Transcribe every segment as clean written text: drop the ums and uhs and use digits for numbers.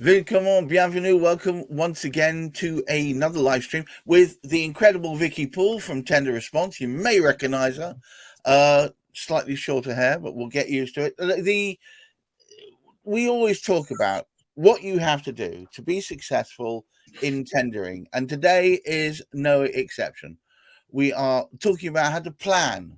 Bienvenue, welcome once again to another live stream with the incredible Vicky Poole from Tender Response. You may recognize her. Slightly shorter hair, but we'll get used to it. We always talk about what you have to do to be successful in tendering, and today is no exception. We are talking about how to plan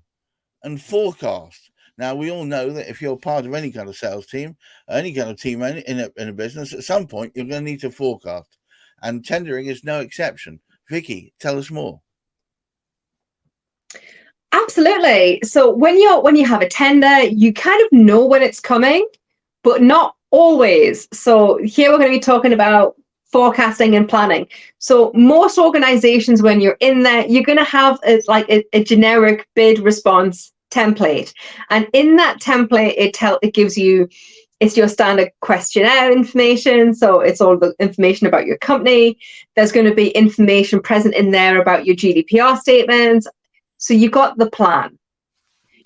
and forecast. Now, we all know that if you're part of any kind of sales team, any kind of team in a business, at some point you're going to need to forecast, and tendering is no exception. Vicky, tell us more. Absolutely. So when you have a tender, you kind of know when it's coming, but not always. So here we're going to be talking about forecasting and planning. So most organizations, when you're in there, you're going to have a generic bid response template, and in that template it gives you, it's your standard questionnaire information. So it's all the information about your company. There's going to be information present in there about your GDPR statements. So you've got the plan.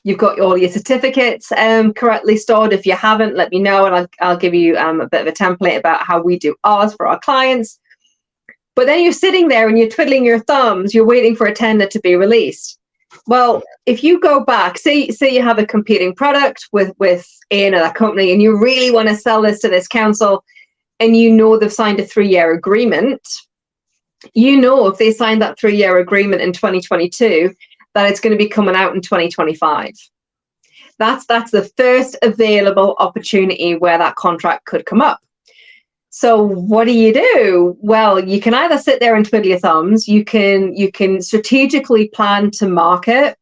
You've got all your certificates correctly stored. If you haven't, let me know, and I'll give you a bit of a template about how we do ours for our clients. But then you're sitting there and you're twiddling your thumbs. You're waiting for a tender to be released. Well, if you go back, say you have a competing product with another company, and you really want to sell this to this council, and you know they've signed a 3-year agreement. You know, if they signed that 3-year agreement in 2022, that it's going to be coming out in 2025. That's the first available opportunity where that contract could come up. So what do? Well, you can either sit there and twiddle your thumbs. You can strategically plan to market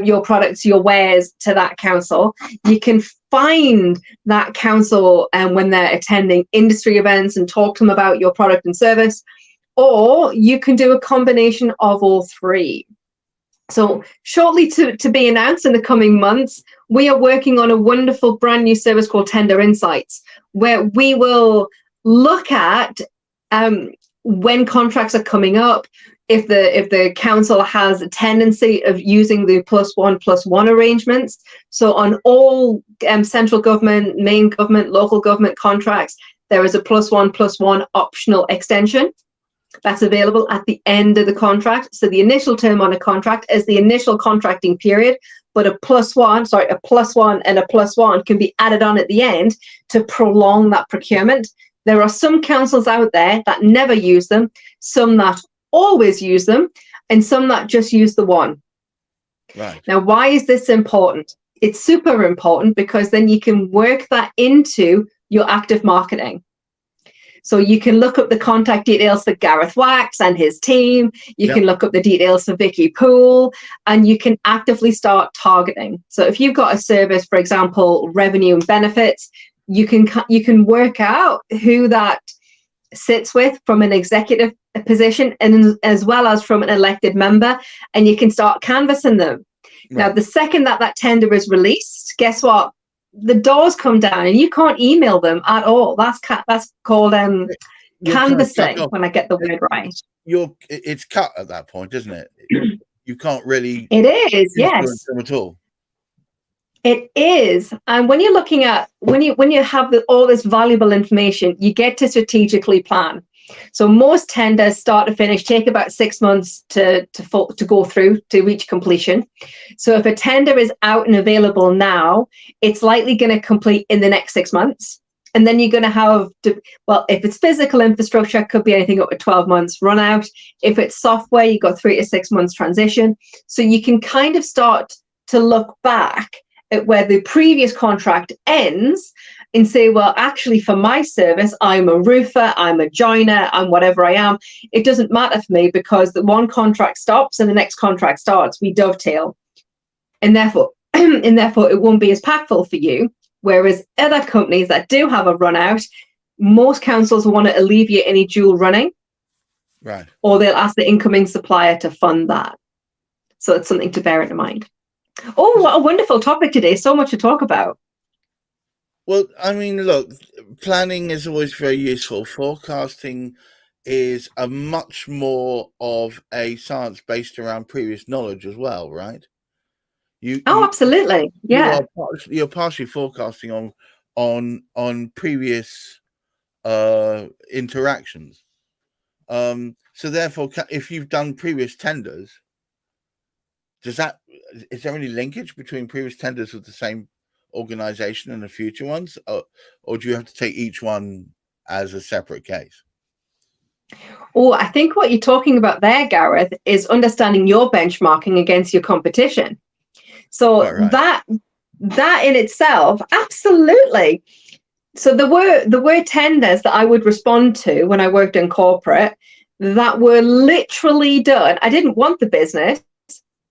your products, your wares to that council. You can find that council when they're attending industry events and talk to them about your product and service, or you can do a combination of all three. So shortly to be announced in the coming months, we are working on a wonderful brand new service called Tender Insights, where we will look at when contracts are coming up, if the council has a tendency of using the +1+1 arrangements. So on all central government, main government, local government contracts, there is a +1+1 optional extension that's available at the end of the contract. So the initial term on a contract is the initial contracting period, but a +1 and a +1 can be added on at the end to prolong that procurement. There are some councils out there that never use them, some that always use them, and some that just use the one. Right. Now, why is this important? It's super important because then you can work that into your active marketing. So you can look up the contact details for Gareth and his team. You can look up the details for Vicky Poole, and you can actively start targeting. So if you've got a service, for example, revenue and benefits, you can work out who that sits with from an executive position, and as well as from an elected member, and you can start canvassing them. Right. Now, the second that tender is released, guess what? The doors come down, and you can't email them at all. That's called canvassing. When I get the word right, it's cut at that point, isn't it? You can't really. It is, yes. Them at all. It is, and when you're looking at when you have all this valuable information, you get to strategically plan. So most tenders, start to finish, take about 6 months to go through to reach completion. So if a tender is out and available now, it's likely going to complete in the next 6 months. And then you're going to have if it's physical infrastructure, it could be anything up to 12 months run out. If it's software, you've got 3 to 6 months transition. So you can kind of start to look back at where the previous contract ends and say, well, actually, for my service, I'm a roofer, I'm a joiner, I'm whatever I am. It doesn't matter for me because the one contract stops and the next contract starts. We dovetail. And therefore, it won't be as impactful for you. Whereas other companies that do have a run out, most councils want to alleviate any dual running. Right. Or they'll ask the incoming supplier to fund that. So it's something to bear in mind. Oh, what a wonderful topic today. So much to talk about. Well, I mean, look, planning is always very useful. Forecasting is a much more of a science based around previous knowledge as well, right? Absolutely. Yeah. You're partially forecasting on previous interactions. So therefore, if you've done previous tenders, is there any linkage between previous tenders with the same organization and the future ones, or do you have to take each one as a separate case? Oh, I think what you're talking about there, Gareth, is understanding your benchmarking against your competition. So Right. that in itself, absolutely. So there were tenders that I would respond to when I worked in corporate that were literally done. I didn't want the business,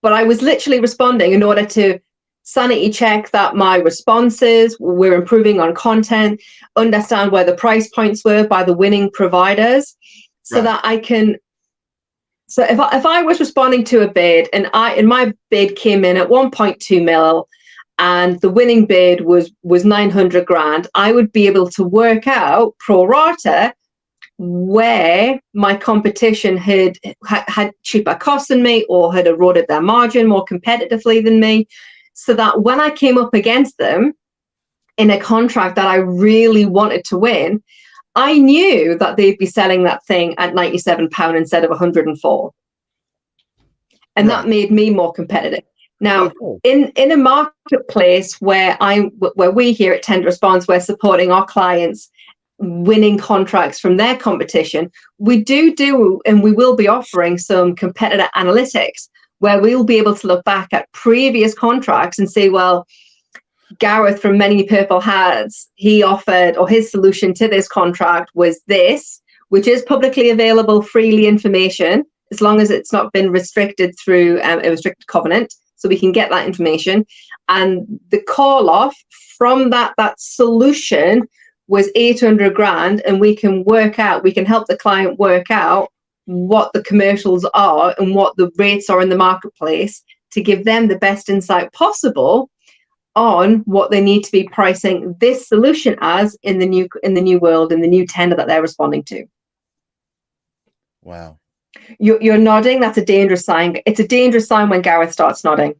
but I was literally responding in order to sanity check that my responses were improving on content, understand where the price points were by the winning providers, so that I can. So if I was responding to a bid and my bid came in at 1.2 mil and the winning bid was 900 grand, I would be able to work out pro rata where my competition had cheaper costs than me or had eroded their margin more competitively than me, so that when I came up against them in a contract that I really wanted to win, I knew that they'd be selling that thing at £97 instead of 104. And that made me more competitive. Now, in a marketplace where we here at Tender Response, we're supporting our clients winning contracts from their competition, we do and we will be offering some competitor analytics where we'll be able to look back at previous contracts and say, well, Gareth from Many Purple Hats, he offered, or his solution to this contract was this, which is publicly available, freely information, as long as it's not been restricted through a restricted covenant. So we can get that information. And the call off from that solution was 800 grand. And we can help the client work out what the commercials are and what the rates are in the marketplace to give them the best insight possible on what they need to be pricing this solution as in the new world, in the new tender that they're responding to. Wow. You're nodding. That's a dangerous sign. It's a dangerous sign when Gareth starts nodding.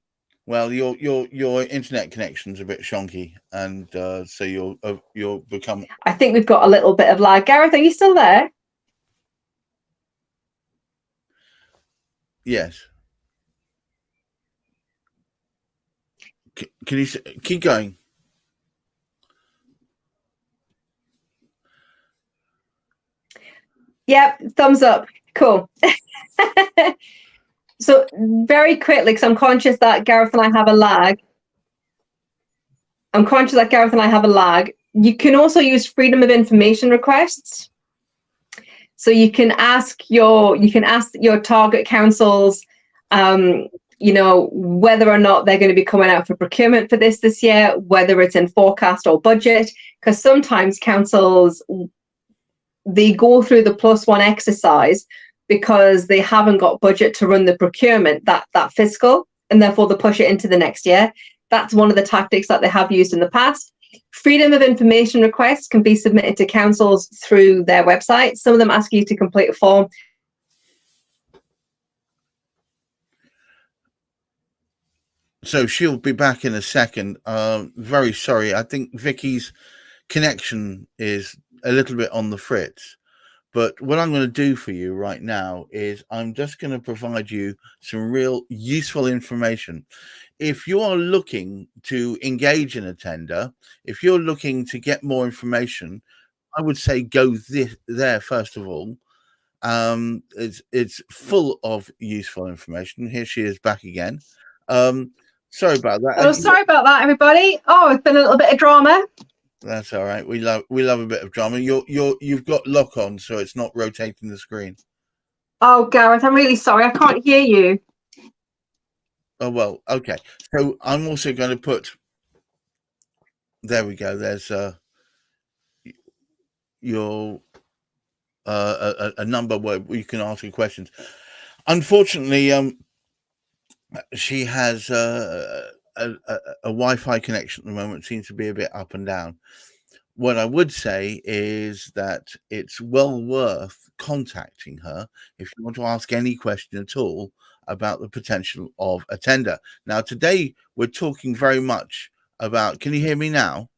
Well, your internet connection's a bit shonky, and so you'll become. I think we've got a little bit of lag. Gareth, are you still there? Yes. Can you keep going? Yep, thumbs up. Cool. So very quickly, because I'm conscious that Gareth and I have a lag. You can also use freedom of information requests. So you can ask your target councils, whether or not they're going to be coming out for procurement for this year, whether it's in forecast or budget, because sometimes councils, they go through the +1 exercise because they haven't got budget to run the procurement that fiscal, and therefore they push it into the next year. That's one of the tactics that they have used in the past. Freedom of information requests can be submitted to councils through their website. Some of them ask you to complete a form. So she'll be back in a second. Very sorry. I think Vicky's connection is a little bit on the fritz. But what I'm going to do for you right now is I'm just going to provide you some real useful information. If you are looking to engage in a tender, if you're looking to get more information, I would say go there first of all. It's full of useful information. Here she is back again. Sorry about that. Oh, sorry about that, everybody. Oh, it's been a little bit of drama. That's all right. We love a bit of drama. You've got lock on, so it's not rotating the screen. Oh, Gareth, I'm really sorry. I can't hear you. Oh well, okay. So I'm also going to put. There we go. There's your a number where you can ask her questions. Unfortunately, she has a Wi-Fi connection at the moment. It seems to be a bit up and down. What I would say is that it's well worth contacting her if you want to ask any question at all about the potential of a tender. Now, today we're talking very much about. Can you hear me now?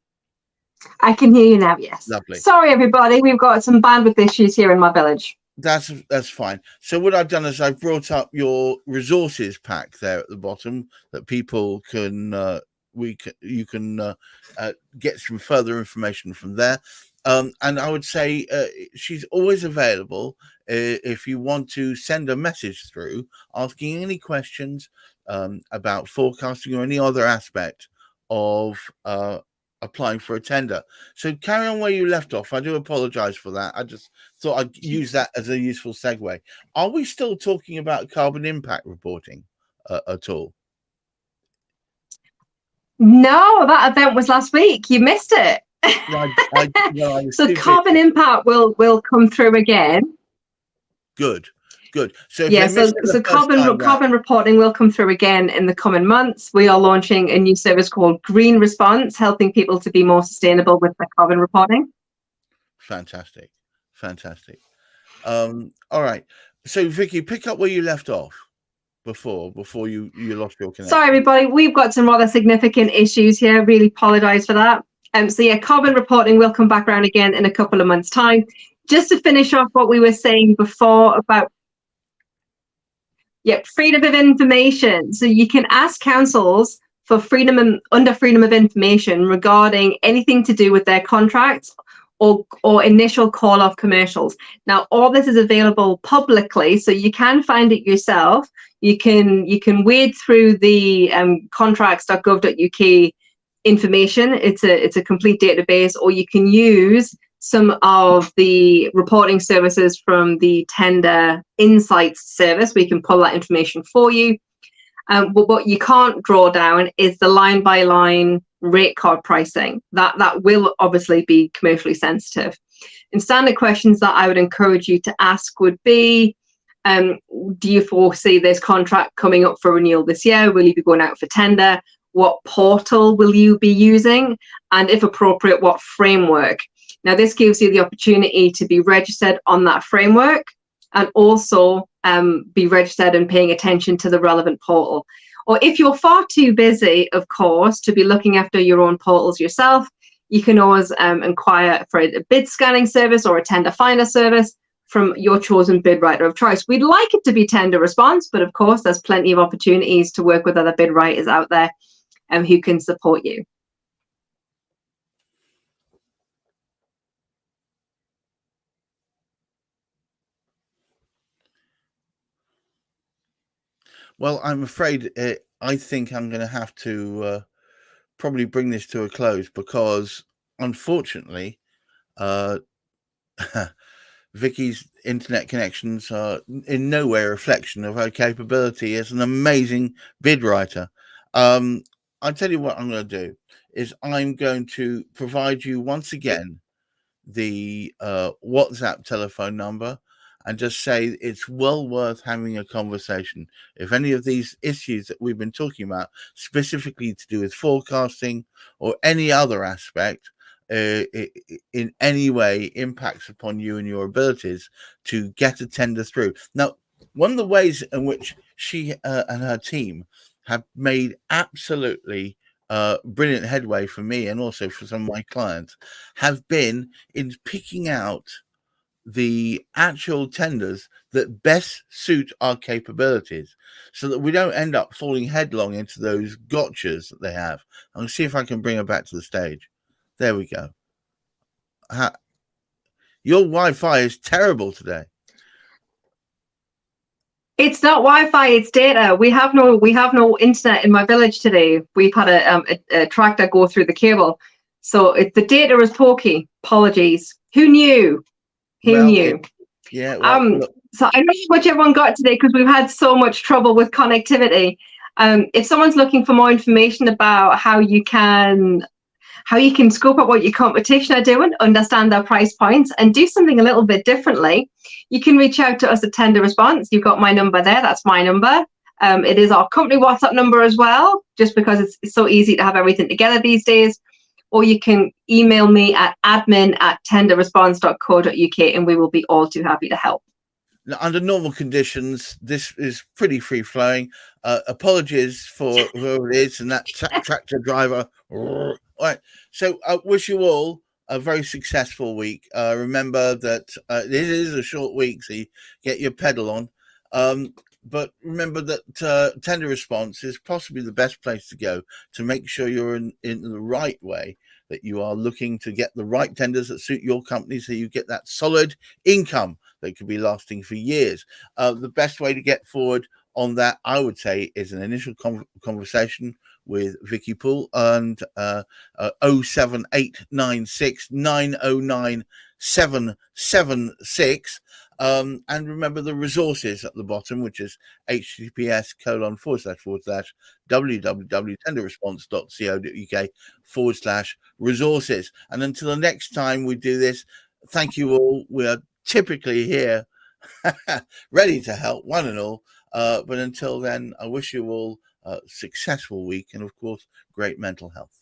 I can hear you now, yes. Lovely. Sorry, everybody. We've got some bandwidth issues here in my village. That's fine. So what I've done is I've brought up your resources pack there at the bottom that people can you can get some further information from there. And I would say she's always available if you want to send a message through asking any questions about forecasting or any other aspect of applying for a tender. So carry on where you left off. I do apologize for that. I just thought I'd use that as a useful segue. Are we still talking about carbon impact reporting at all? No, that event was last week. You missed it. So carbon impact will come through again. Good. So yeah, so carbon reporting will come through again in the coming months. We are launching a new service called Green Response, helping people to be more sustainable with their carbon reporting. Fantastic. All right. So Vicky, pick up where you left off before you lost your connection. Sorry, everybody. We've got some rather significant issues here. Really apologize for that. So yeah, carbon reporting will come back around again in a couple of months' time. Just to finish off what we were saying before about freedom of information. So you can ask councils for under freedom of information regarding anything to do with their contracts or initial call-off commercials. Now, all this is available publicly, so you can find it yourself. You can wade through the contracts.gov.uk information. It's a complete database, or you can use some of the reporting services from the Tender Insights service. We can pull that information for you. But what you can't draw down is the line-by-line rate card pricing. That will obviously be commercially sensitive. And standard questions that I would encourage you to ask would be, do you foresee this contract coming up for renewal this year? Will you be going out for tender? What portal will you be using? And if appropriate, what framework? Now, this gives you the opportunity to be registered on that framework and also be registered and paying attention to the relevant portal. Or if you're far too busy, of course, to be looking after your own portals yourself, you can always inquire for a bid scanning service or a tender finder service from your chosen bid writer of choice. We'd like it to be Tender Response, but of course, there's plenty of opportunities to work with other bid writers out there who can support you. Well, I'm afraid I think I'm going to have to probably bring this to a close because, unfortunately, Vicky's internet connections are in no way a reflection of her capability as an amazing bid writer. I'll tell you what I'm going to do is I'm going to provide you once again the WhatsApp telephone number and just say it's well worth having a conversation. If any of these issues that we've been talking about, specifically to do with forecasting or any other aspect, in any way impacts upon you and your abilities to get a tender through. Now, one of the ways in which she and her team have made absolutely brilliant headway for me and also for some of my clients have been in picking out the actual tenders that best suit our capabilities so that we don't end up falling headlong into those gotchas that they have. I'm going to see if I can bring her back to the stage. There we go. Your Wi-Fi is terrible today. It's not Wi-Fi, it's data. We have no internet in my village today. We've had a tractor go through the cable. So the data is pokey. Apologies. Who knew? Who knew? Yeah. Well, so I don't know how much everyone got today because we've had so much trouble with connectivity. If someone's looking for more information about how you can scope up what your competition are doing, understand their price points, and do something a little bit differently, you can reach out to us at Tender Response. You've got my number there. That's my number. It is our company WhatsApp number as well, just because it's so easy to have everything together these days. Or you can email me at admin@tenderresponse.co.uk and we will be all too happy to help. under normal conditions, this is pretty free flowing. Apologies for whoever it is and that tractor driver. All right. So I wish you all a very successful week. Remember that this is a short week, so you get your pedal on. But remember that tender response is possibly the best place to go to make sure you're in the right way, that you are looking to get the right tenders that suit your company so you get that solid income that could be lasting for years. The best way to get forward on that, I would say, is an initial conversation with Vicky Poole and 07896 909 776. And remember the resources at the bottom, which is https://www.tenderresponse.co.uk/resources. And until the next time we do this, thank you all. We are typically here ready to help one and all. But until then, I wish you all a successful week and, of course, great mental health.